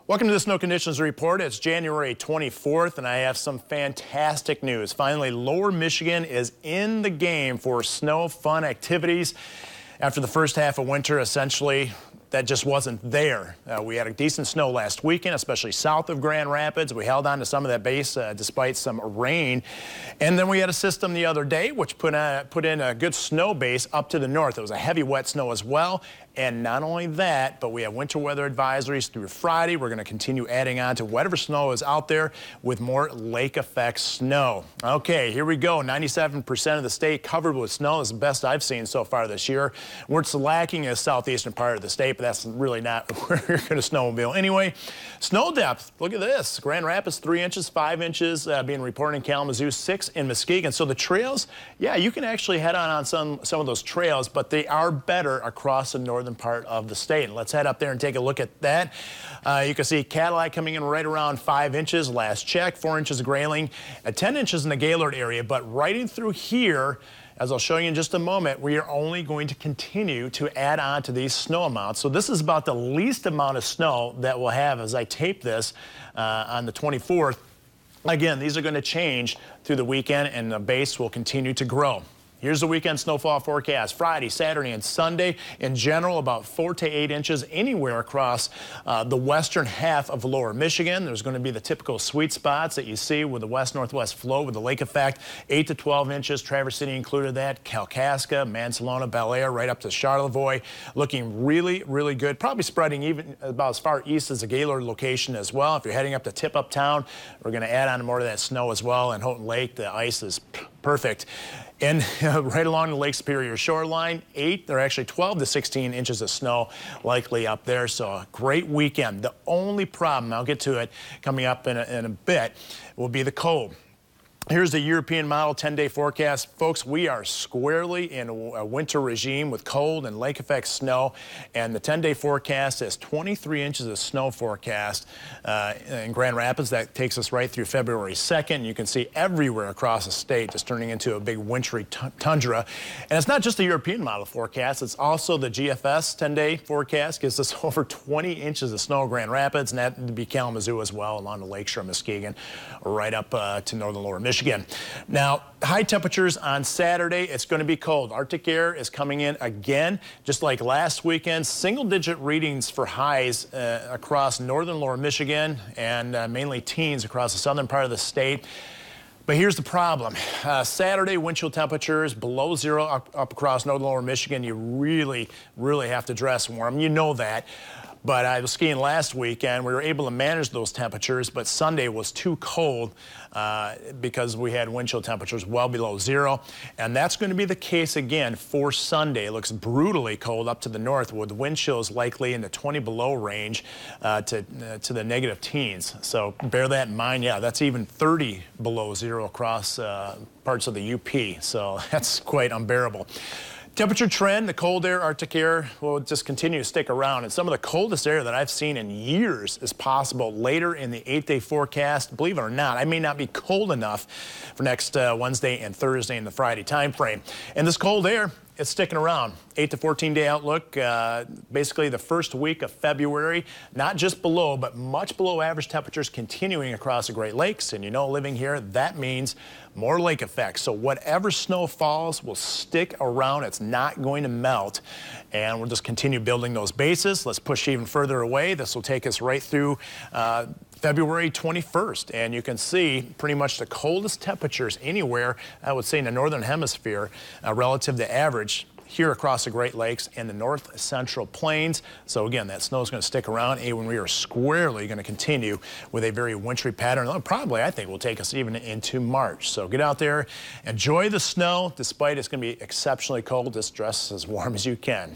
Welcome to the Snow Conditions Report. It's January 24th, and I have some fantastic news. Finally, Lower Michigan is in the game for snow fun activities. After the first half of winter, essentially, that just wasn't there. We had a decent snow last weekend, especially south of Grand Rapids. We held on to some of that base despite some rain. And then we had a system the other day which put in a good snow base up to the north. It was a heavy wet snow as well. And not only that, but we have winter weather advisories through Friday. We're going to continue adding on to whatever snow is out there with more lake effect snow. Okay, here we go. 97% of the state covered with snow. This is the best I've seen so far this year. Where it's lacking is southeastern part of the state, but that's really not where you're going to snowmobile. Anyway, snow depth. Look at this. Grand Rapids, 3 inches, 5 inches being reported in Kalamazoo, 6 in Muskegon. So the trails, yeah, you can actually head on some of those trails, but they are better across the northern part of the state. And let's head up there and take a look at that. You can see Cadillac coming in right around 5 inches last check, 4 inches of Grayling, 10 inches in the Gaylord area. But right in through here, as I'll show you in just a moment, we are only going to continue to add on to these snow amounts. So this is about the least amount of snow that we'll have as I tape this on the 24th. Again, these are going to change through the weekend, and the base will continue to grow. Here's the weekend snowfall forecast. Friday, Saturday, and Sunday. In general, about 4 to 8 inches anywhere across the western half of Lower Michigan. There's going to be the typical sweet spots that you see with the west-northwest flow with the lake effect. 8 to 12 inches. Traverse City included that. Kalkaska, Mansalona, Bel Air, right up to Charlevoix. Looking really, really good. Probably spreading even about as far east as the Gaylord location as well. If you're heading up to Tip-Up Town, we're going to add on more of that snow as well. And Houghton Lake, the ice is perfect. And right along the Lake Superior shoreline, 12 to 16 inches of snow likely up there. So a great weekend. The only problem, I'll get to it coming up in a bit, will be the cold. Here's the European model 10-day forecast. Folks, we are squarely in a winter regime with cold and lake effect snow. And the 10-day forecast is 23 inches of snow forecast in Grand Rapids. That takes us right through February 2nd. You can see everywhere across the state just turning into a big wintry tundra. And it's not just the European model forecast. It's also the GFS 10-day forecast. Gives us over 20 inches of snow in Grand Rapids. And that would be Kalamazoo as well along the lakeshore, Muskegon, right up to northern Lower Michigan. Now, high temperatures on Saturday. It's going to be cold. Arctic air is coming in again, just like last weekend. Single-digit readings for highs across northern Lower Michigan and mainly teens across the southern part of the state. But here's the problem. Saturday, wind chill temperatures below zero up across northern Lower Michigan. You really, really have to dress warm. You know that. But I was skiing last weekend. We were able to manage those temperatures, but Sunday was too cold because we had wind chill temperatures well below zero. And that's going to be the case again for Sunday. It looks brutally cold up to the north with wind chills likely in the 20 below range to the negative teens. So bear that in mind. Yeah, that's even 30 below zero across parts of the UP. So that's quite unbearable. Temperature trend, the cold air, Arctic air will just continue to stick around. And some of the coldest air that I've seen in years is possible later in the 8-day forecast. Believe it or not, I may not be cold enough for next Wednesday and Thursday in the Friday time frame. And this cold air, it's sticking around. 8 to 14-day outlook, basically the first week of February, not just below, but much below average temperatures continuing across the Great Lakes. And you know, living here, that means more lake effects. So whatever snow falls will stick around. It's not going to melt. And we'll just continue building those bases. Let's push even further away. This will take us right through February 21st. And you can see pretty much the coldest temperatures anywhere, I would say, in the northern hemisphere relative to average here across the Great Lakes and the north central plains. So again, that snow is going to stick around, and we are squarely going to continue with a very wintry pattern. Probably, I think, will take us even into March. So get out there, enjoy the snow. Despite it's going to be exceptionally cold, just dress as warm as you can.